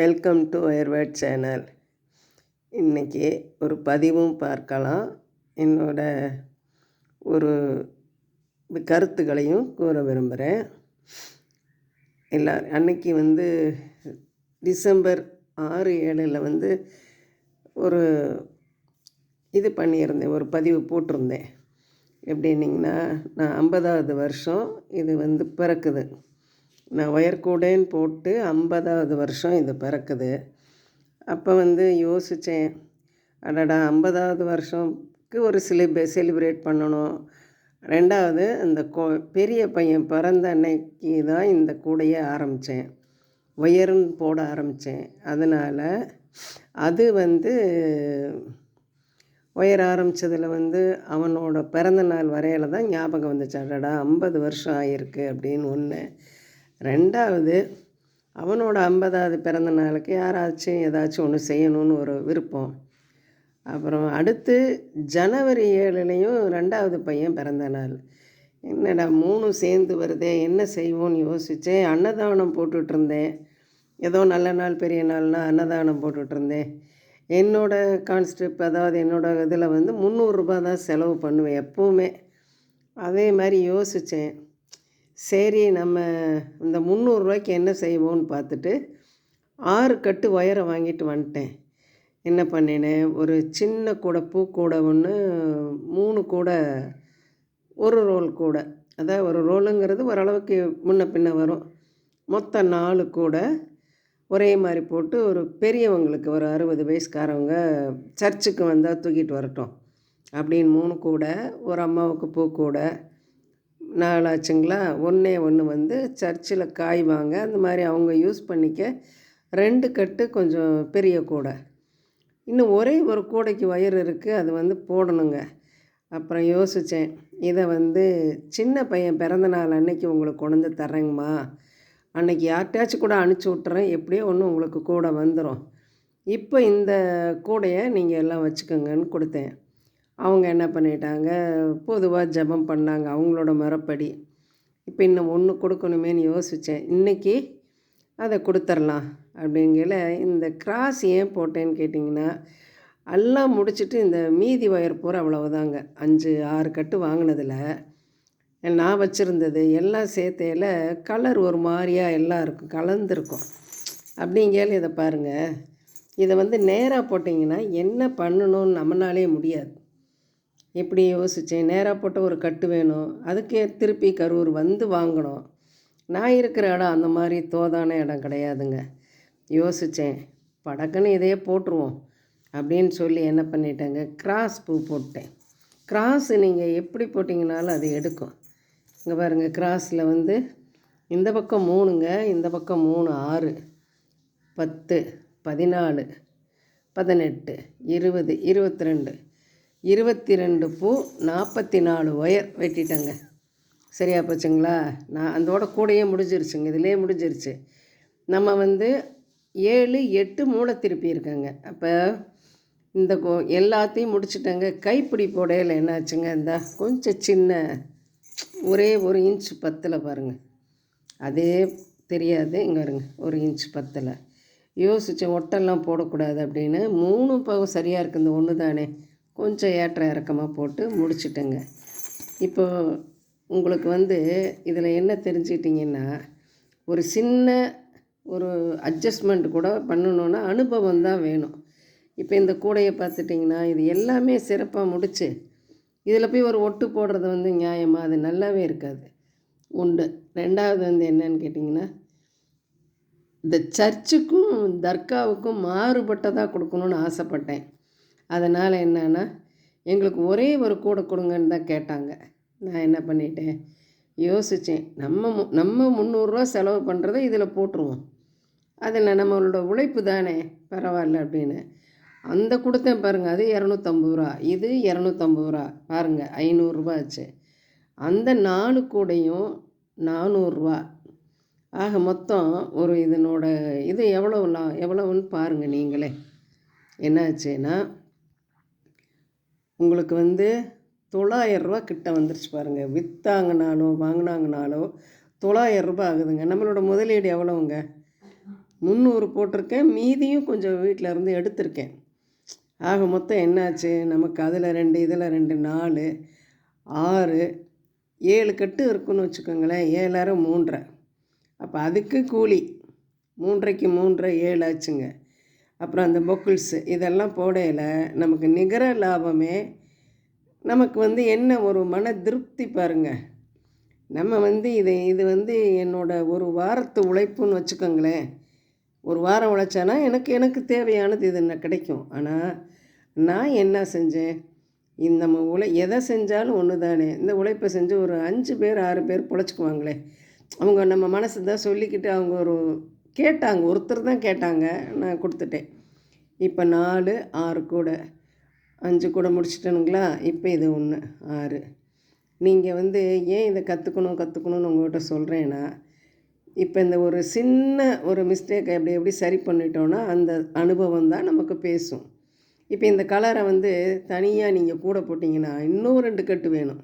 Welcome to ஒயர்வேர்ட் channel. இன்றைக்கி ஒரு பதிவும் பார்க்கலாம். என்னோட ஒரு கருத்துக்களையும் கூற விரும்புகிறேன். அன்றைக்கி டிசம்பர் 6-7 ஒரு இது பண்ணியிருந்தேன், ஒரு பதிவு போட்டிருந்தேன். எப்படின்னிங்கன்னா, நான் 50வது வருஷம் இது பிறக்குது. நான் ஒயர்கூடேன்னு போட்டு 50வது வருஷம் இது பிறக்குது. அப்போ யோசித்தேன், அடடா 50வது வருஷத்துக்கு ஒரு செலிப்ரேட் பண்ணணும். 2வது அந்த பெரிய பையன் பிறந்த அன்னைக்கு தான் இந்த கூடையை ஆரம்பித்தேன், ஒயருன்னு போட ஆரம்பித்தேன். அதனால் அது ஒயர் ஆரம்பித்ததில் அவனோட பிறந்த நாள் வரையில் தான் ஞாபகம் வந்துச்சு. அடடா 50 வருஷம் ஆகிருக்கு அப்படின்னு ஒன்று. 2வது அவனோட 50வது பிறந்த நாளுக்கு யாராச்சும் ஏதாச்சும் ஒன்று செய்யணும்னு ஒரு விருப்பம். அப்புறம் அடுத்து ஜனவரி 7லையும் 2வது பையன் பிறந்த நாள். என்னடா 3 சேர்ந்து வருதே, என்ன செய்வோன்னு யோசித்தேன். அன்னதானம் போட்டுட்ருந்தேன். ஏதோ நல்ல நாள் பெரிய நாள்னால் அன்னதானம் போட்டுட்ருந்தேன். என்னோடய கான்ஸ்டெப்ட், அதாவது என்னோடய இதில் 300 ரூபா தான் செலவு பண்ணுவேன் எப்போவுமே. அதே மாதிரி யோசித்தேன், சரி நம்ம இந்த 300 ரூபாய்க்கு என்ன செய்வோன்னு பார்த்துட்டு 6 கட்டு ஒயரை வாங்கிட்டு வந்துட்டேன். என்ன பண்ணினேன், ஒரு சின்ன கூடை பூக்கூடை ஒன்று, 3 கூடை, ஒரு ரோல் கூடை, அதாவது ஒரு ரோலுங்கிறது ஓரளவுக்கு முன்ன பின்ன வரும். மொத்தம் 4 கூடை ஒரே மாதிரி போட்டு, ஒரு பெரியவங்களுக்கு ஒரு 60 வயசுக்காரவங்க சர்ச்சுக்கு வந்தால் தூக்கிட்டு வரட்டும் அப்படின்னு 3 கூடை, ஒரு அம்மாவுக்கு பூக்கூடை 4 ஆச்சுங்களா. ஒன்று சர்ச்சில் காய் வாங்க, அந்த மாதிரி அவங்க யூஸ் பண்ணிக்க 2 கட்டு கொஞ்சம் பெரிய கூடை. இன்னும் ஒரே ஒரு கூடைக்கு ஒயர் இருக்குது, அது போடணுங்க. அப்புறம் யோசித்தேன், இதை சின்ன பையன் பிறந்த நாள் அன்னைக்கு உங்களுக்கு கொண்டு வந்து தர்றேங்கம்மா, அன்றைக்கி யார்கிட்டாச்சும் கூட அனுப்பிச்சி விட்டுறேன், எப்படியோ ஒன்று உங்களுக்கு கூடை வந்துடும். இப்போ இந்த கூடையை நீங்கள் எல்லாம் வச்சுக்கோங்கன்னு கொடுத்தேன். அவங்க என்ன பண்ணிட்டாங்க, பொதுவாக ஜெபம் பண்ணாங்க அவங்களோட முறைப்படி. இப்போ இன்னும் ஒன்று கொடுக்கணுமேனு யோசித்தேன். இன்றைக்கி அதை கொடுத்துர்லாம் அப்படிங்கல. இந்த கிராஸ் ஏன் போட்டேன்னு கேட்டிங்கன்னா, எல்லாம் முடிச்சுட்டு இந்த மீதி ஒயர் பூரா அவ்வளவுதாங்க. 5-6 கட்டு வாங்கினதில் நான் வச்சுருந்தது எல்லாம் சேர்த்தையில் கலர் ஒரு மாதிரியாக எல்லாம் இருக்கும், கலந்துருக்கும். அப்படிங்கல இதை பாருங்கள், இதை நேராக போட்டிங்கன்னா என்ன பண்ணணும்னு நம்மளாலே முடியாது. இப்படி யோசித்தேன். நேராக போட்ட ஒரு கட்டு வேணும், அதுக்கே திருப்பி கரூர் வாங்கணும். நான் இருக்கிற இடம் அந்த மாதிரி தோதான இடம் கிடையாதுங்க. யோசித்தேன், படக்குன்னு இதையே போட்டுருவோம் அப்படின்னு சொல்லி என்ன பண்ணிட்டேங்க, கிராஸ் பூ போட்டேன். கிராஸு நீங்கள் எப்படி போட்டிங்கனாலும் அது எடுக்கும். இங்கே பாருங்கள், கிராஸில் இந்த பக்கம் 3ங்க, இந்த பக்கம் 3, 6, 10, 14, 18, 20, 22, 22 பூ, 44 ஒயர் வெட்டிட்டேங்க. சரியா போச்சுங்களா. நான் அதோட கூடையே முடிஞ்சிருச்சுங்க, இதிலே முடிஞ்சிருச்சு. நம்ம 7, 8 மூளை திருப்பி இருக்கேங்க. அப்போ இந்த எல்லாத்தையும் முடிச்சுட்டேங்க. கைப்பிடி போடையில் என்னாச்சுங்க, இந்த கொஞ்சம் சின்ன ஒரே 1 இன்ச் பத்தில் பாருங்கள், அதே தெரியாது. இங்கே வருங்க, 1 இன்ச் பத்தில். யோசித்தேன் ஒட்டெல்லாம் போடக்கூடாது அப்படின்னு. 3 பக்கம் சரியாக இருக்குது, இந்த ஒன்று தானே, கொஞ்சம் ஏற்ற இறக்கமாக போட்டு முடிச்சிட்டேங்க. இப்போ உங்களுக்கு இதில் என்ன தெரிஞ்சுக்கிட்டிங்கன்னா, ஒரு சின்ன ஒரு அட்ஜஸ்ட்மெண்ட் கூட பண்ணணுன்னா அனுபவம் தான் வேணும். இப்போ இந்த கூடையை பார்த்துட்டிங்கன்னா, இது எல்லாமே சிறப்பாக முடித்து இதில் போய் ஒரு ஒட்டு போடுறது நியாயமாக, அது நல்லாவே இருக்காது. உண்டு. 2வது என்னன்னு கேட்டிங்கன்னா, இந்த சர்ச்சுக்கும் தர்காவுக்கும் மாறுபட்டதாக கொடுக்கணுன்னு ஆசைப்பட்டேன். அதனால் என்னன்னா, எங்களுக்கு ஒரே ஒரு கூடை கொடுங்கன்னு தான் கேட்டாங்க. நான் என்ன பண்ணிட்டேன், யோசித்தேன், நம்ம 300 ரூபா செலவு பண்ணுறதை இதில் போட்டுருவோம், அதில் நம்மளோட உழைப்பு தானே, பரவாயில்ல அப்படின்னு அந்த கொடுத்தேன் பாருங்கள். அது 250 ரூபா, இது 250 ரூபா, பாருங்கள் 500 ரூபா ஆச்சு. அந்த 4 கூடையும் 400 ரூபா. ஆக மொத்தம் ஒரு இதனோட இது எவ்வளவுன்னு பாருங்கள் நீங்களே. என்னாச்சுன்னா, உங்களுக்கு 900 ரூபா கிட்ட வந்துருச்சு பாருங்கள். விற்றாங்கனாலும் வாங்கினாங்கனாலும் 900 ரூபா ஆகுதுங்க. நம்மளோட முதலீடு எவ்வளோங்க, 300 போட்டிருக்கேன். மீதியும் கொஞ்சம் வீட்டில் இருந்து எடுத்திருக்கேன். ஆக மொத்தம் என்னாச்சு, நமக்கு அதில் 2 இதில் 2 4 6 7 கட்டு இருக்குன்னு வச்சுக்கோங்களேன். 7 3 அப்போ அதுக்கு கூலி 3க்கு 3 7 ஆச்சுங்க. அப்புறம் அந்த பொக்கிள்ஸு இதெல்லாம் போடையில் நமக்கு நிகர லாபமே நமக்கு என்ன ஒரு மன திருப்தி பாருங்கள். நம்ம இது என்னோட ஒரு வாரத்து உழைப்புன்னு வச்சுக்கோங்களேன். ஒரு வாரம் உழைச்சானா எனக்கு தேவையானது இது கிடைக்கும். ஆனால் நான் என்ன செஞ்சேன், நம்ம எதை செஞ்சாலும் ஒன்று தானே. இந்த உழைப்பை செஞ்சு ஒரு 5 பேர் 6 பேர் பொழைச்சிக்குவாங்களே. அவங்க நம்ம மனசு தான் சொல்லிக்கிட்டு அவங்க கேட்டாங்க, ஒருத்தர் தான் கேட்டாங்க, நான் கொடுத்துட்டேன். இப்போ 4 6 கூட 5 கூட முடிச்சிட்டேனுங்களா. இப்போ இது 1 6. நீங்கள் ஏன் இதை கற்றுக்கணும்னு உங்கள்கிட்ட சொல்கிறேன்னா, இப்போ இந்த ஒரு சின்ன ஒரு மிஸ்டேக்கை எப்படி சரி பண்ணிட்டோன்னா அந்த அனுபவம் தான் நமக்கு பேசும். இப்போ இந்த கலரை தனியாக நீங்கள் கூட போட்டிங்கன்னா இன்னும் 2 கட்டு வேணும்.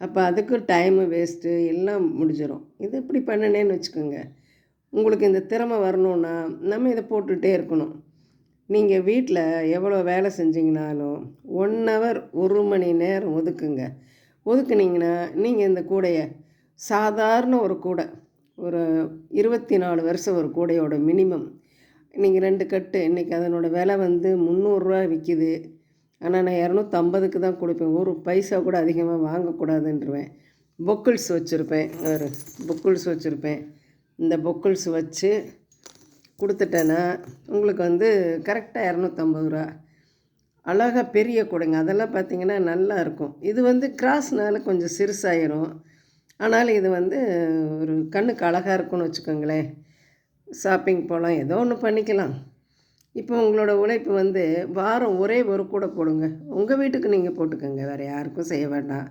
அப்போ அதுக்கு டைமு வேஸ்ட்டு எல்லாம் முடிஞ்சிடும். இது இப்படி பண்ணினேன்னு வச்சுக்கோங்க. உங்களுக்கு இந்த திறமை வரணுன்னா நம்ம இதை போட்டுகிட்டே இருக்கணும். நீங்கள் வீட்டில் எவ்வளோ வேலை செஞ்சிங்கனாலும் 1 ஹவர் 1 மணி நேரம் ஒதுக்குனிங்கன்னா நீங்கள் இந்த கூடையை சாதாரண ஒரு கூடை ஒரு 24 வருஷம் ஒரு கூடையோட மினிமம் நீங்கள் 2 கட்டு இன்றைக்கி அதனோட விலை 300 விற்கிது. ஆனால் நான் 250க்கு தான் கொடுப்பேன். ஒரு பைசா கூட அதிகமாக வாங்கக்கூடாதுன்றுவேன். பொக்கிள்ஸ் வச்சுருப்பேன். ஒரு பொக்கிள்ஸ் வச்சுருப்பேன். இந்த பொக்கிள்ஸ் வச்சு கொடுத்துட்டேன்னா உங்களுக்கு கரெக்டாக 250 அழகாக பெரிய கூடைங்க. அதெல்லாம் பார்த்திங்கன்னா நல்லா இருக்கும். இது கிராஸ்னால் கொஞ்சம் சிறுசாயிரும். ஆனாலும் இது ஒரு கண்ணுக்கு அழகாக இருக்கும்னு வச்சுக்கோங்களேன். ஷாப்பிங் போகலாம், ஏதோ ஒன்று பண்ணிக்கலாம். இப்போ உங்களோட உழைப்பு வாரம் ஒரே ஒரு கூடை போடுங்க. உங்கள் வீட்டுக்கு நீங்கள் போட்டுக்கோங்க, வேறு யாருக்கும் செய்ய வேண்டாம்.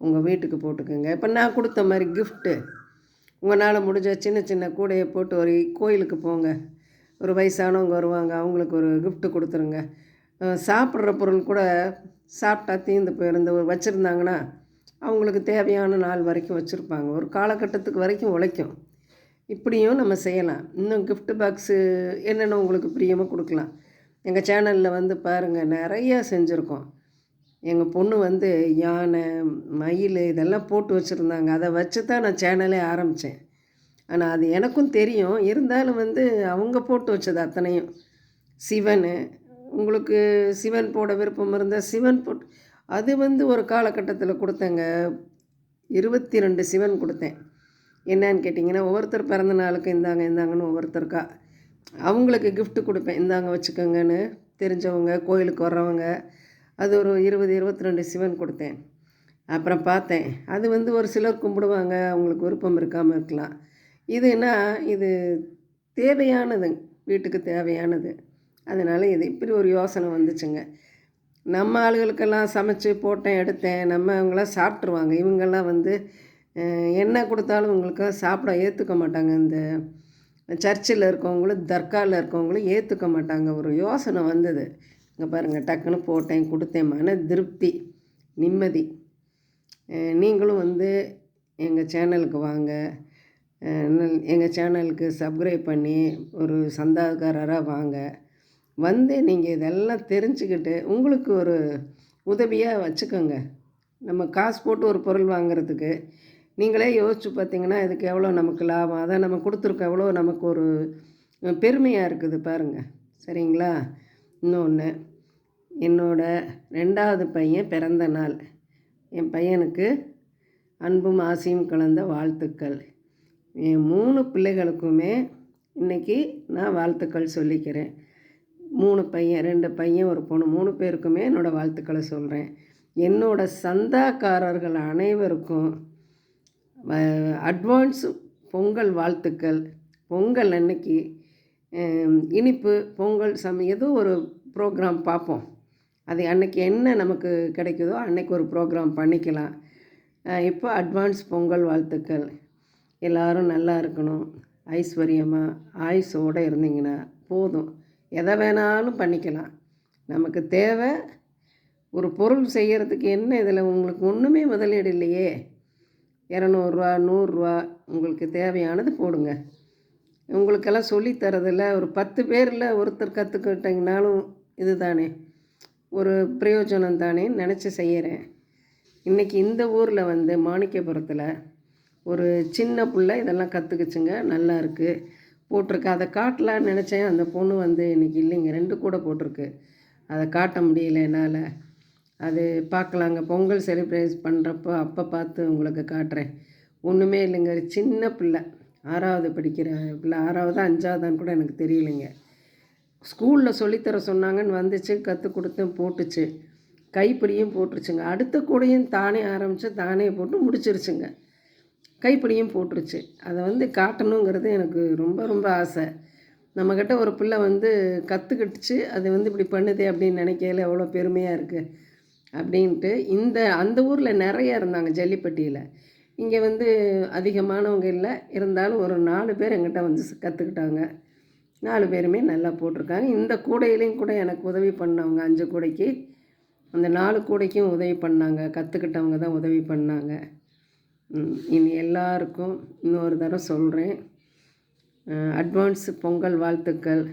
உங்கள் வீட்டுக்கு போட்டுக்கோங்க. இப்போ நான் கொடுத்த மாதிரி கிஃப்ட்டு உங்களால் முடிஞ்ச சின்ன சின்ன கூடையை போட்டு ஒரு கோயிலுக்கு போங்க. ஒரு வயசானவங்க வருவாங்க, அவங்களுக்கு ஒரு கிஃப்ட்டு கொடுத்துருங்க. சாப்பிட்ற பொருள் கூட சாப்பிட்டா தீர்ந்து போயிருந்து வச்சுருந்தாங்கன்னா அவங்களுக்கு தேவையான நாள் வரைக்கும் வச்சுருப்பாங்க. ஒரு காலகட்டத்துக்கு வரைக்கும் உழைக்கும். இப்படியும் நம்ம செய்யலாம். இன்னும் கிஃப்ட் பாக்ஸு என்னென்ன உங்களுக்கு பிரியமாக கொடுக்கலாம். எங்கள் சேனலில் பாருங்கள், நிறையா செஞ்சுருக்கோம். எங்கள் பொண்ணு யானை மயில் இதெல்லாம் போட்டு வச்சுருந்தாங்க. அதை வச்சு தான் நான் சேனலே ஆரம்பித்தேன். ஆனால் அது எனக்கும் தெரியும். இருந்தாலும் அவங்க போட்டு வச்சது அத்தனையும் சிவன். உங்களுக்கு சிவன் போட விருப்பம் இருந்தால் சிவன் போட்டு அது ஒரு காலகட்டத்தில் கொடுத்தேங்க. 22 சிவன் கொடுத்தேன். என்னன்னு கேட்டிங்கன்னா, ஒவ்வொருத்தர் பிறந்த நாளுக்கு இந்தாங்கன்னு ஒவ்வொருத்தருக்கா அவங்களுக்கு கிஃப்ட்டு கொடுப்பேன். இந்தாங்க வச்சுக்கோங்கன்னு தெரிஞ்சவங்க கோயிலுக்கு வர்றவங்க. அது ஒரு 22 சிவன் கொடுத்தேன். அப்புறம் பார்த்தேன், அது ஒரு சிலர் கும்பிடுவாங்க, அவங்களுக்கு விருப்பம் இருக்காமல் இருக்கலாம். இது தேவையானது, வீட்டுக்கு தேவையானது. அதனால் இது இப்படி ஒரு யோசனை வந்துச்சுங்க. நம்ம ஆளுகளுக்கெல்லாம் சமைச்சு போட்டேன் எடுத்தேன், அவங்களாம் சாப்பிட்ருவாங்க. இவங்கெல்லாம் என்ன கொடுத்தாலும் உங்களுக்கு சாப்பிட ஏற்றுக்க மாட்டாங்க. இந்த சர்ச்சில் இருக்கவங்களும் தர்காவில் இருக்கவங்களும் ஏற்றுக்க மாட்டாங்க. ஒரு யோசனை வந்தது. இங்கே பாருங்கள், டக்குன்னு போட்டேன், கொடுத்தேன். மன திருப்தி, நிம்மதி. நீங்களும் எங்கள் சேனலுக்கு வாங்க. எங்கள் சேனலுக்கு சப்ஸ்கிரைப் பண்ணி ஒரு சந்தாதாரராக வாங்க. நீங்கள் இதெல்லாம் தெரிஞ்சுக்கிட்டு உங்களுக்கு ஒரு உதவியாக வச்சுக்கோங்க. நம்ம காசு போட்டு ஒரு பொருள் வாங்கிறதுக்கு நீங்களே யோசித்து பார்த்தீங்கன்னா இதுக்கு எவ்வளோ நமக்கு லாபம், அதை நம்ம கொடுத்துருக்க எவ்வளோ நமக்கு ஒரு பெருமையாக இருக்குது பாருங்கள். சரிங்களா? இன்னொன்று, என்னோடய 2வது பையன் பிறந்த நாள். என் பையனுக்கு அன்பும் ஆசையும் கலந்த வாழ்த்துக்கள். என் 3 பிள்ளைகளுக்குமே இன்றைக்கி நான் வாழ்த்துக்கள் சொல்லிக்கிறேன். 3 பையன், 2 பையன் ஒரு பொண்ணு, 3 பேருக்குமே என்னோடய வாழ்த்துக்களை சொல்கிறேன். என்னோடய சந்தாக்காரர்கள் அனைவருக்கும் அட்வான்ஸ் பொங்கல் வாழ்த்துக்கள். பொங்கல் அன்னைக்கு இனிப்பு பொங்கல் ஏதோ ஒரு ப்ரோக்ராம் பார்ப்போம். அது அன்னைக்கு என்ன நமக்கு கிடைக்குதோ அன்னைக்கு ஒரு ப்ரோக்ராம் பண்ணிக்கலாம். இப்போ அட்வான்ஸ் பொங்கல் வாழ்த்துக்கள். எல்லோரும் நல்லா இருக்கணும், ஐஸ்வர்யமாக ஆயுசோடு இருந்தீங்கன்னா போதும். எதை வேணாலும் பண்ணிக்கலாம். நமக்கு தேவை ஒரு பொருள் செய்கிறதுக்கு என்ன, இதில் உங்களுக்கு ஒன்றுமே முதலீடு இல்லையே. 200 ரூபா 100 ரூபா உங்களுக்கு தேவையானது போடுங்க. உங்களுக்கெல்லாம் சொல்லித் தரதில்ல. ஒரு 10 பேரில் ஒருத்தர் கற்றுக்கிட்டிங்கனாலும் இது தானே, ஒரு பிரயோஜனம் தானேன்னு நினச்சி செய்கிறேன். இன்றைக்கி இந்த ஊரில் வந்து மாணிக்கபுரத்தில் ஒரு சின்ன பிள்ளை இதெல்லாம் கற்றுக்குச்சுங்க. நல்லா இருக்குது போட்டிருக்கு. அதை காட்டலான்னு நினச்சேன். அந்த பொண்ணு வந்து இன்றைக்கி இல்லைங்க. 2 கூட போட்டிருக்கு. அதை காட்ட முடியல என்னால். அது பார்க்கலாங்க, பொங்கல் செலிப்ரேட் பண்ணுறப்போ அப்போ பார்த்து உங்களுக்கு காட்டுறேன். ஒன்றுமே இல்லைங்க, ஒரு சின்ன பிள்ளை 6வது படிக்கிற பிள்ளை. 6வதா 5வதான்னு கூட எனக்கு தெரியலைங்க. ஸ்கூலில் சொல்லித்தர சொன்னாங்கன்னு வந்துச்சு, கற்றுக் கொடுத்தேன், போட்டுச்சு. கைப்பிடியும் போட்டுருச்சுங்க. அடுத்த கூடையும் தானே ஆரம்பித்து தானே போட்டு முடிச்சிருச்சுங்க. கைப்பிடியும் போட்டுருச்சு. அதை வந்து காட்டணுங்கிறது எனக்கு ரொம்ப ரொம்ப ஆசை. நம்மக்கிட்ட ஒரு பிள்ளை வந்து கற்றுக்கிட்டுச்சு, அது வந்து இப்படி பண்ணுதே அப்படின்னு நினைக்கையில எவ்வளோ பெருமையாக இருக்குது அப்படின்ட்டு. அந்த ஊரில் நிறைய இருந்தாங்க ஜல்லிப்பட்டியில். இங்கே வந்து அதிகமானவங்க இல்லை, இருந்தாலும் ஒரு 4 பேர் எங்கிட்ட வந்து கற்றுக்கிட்டாங்க. 4 பேருமே நல்லா போட்டிருக்காங்க. இந்த கூடையிலையும் கூட எனக்கு உதவி பண்ணவங்க 5 கூடைக்கு, அந்த 4 கூடைக்கும் உதவி பண்ணாங்க. கற்றுக்கிட்டவங்க தான் உதவி பண்ணாங்க. இனி எல்லாருக்கும் இன்னொரு தடவை சொல்கிறேன், அட்வான்ஸ் பொங்கல் வாழ்த்துக்கள்.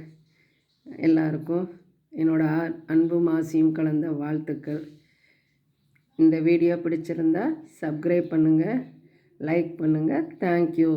எல்லாருக்கும் என்னோடய அன்பும் ஆசையும் கலந்த வாழ்த்துக்கள். இந்த வீடியோ பிடிச்சிருந்தா சப்ஸ்கிரைப் பண்ணுங்கள், லைக் பண்ணுங்கள். தேங்க்யூ.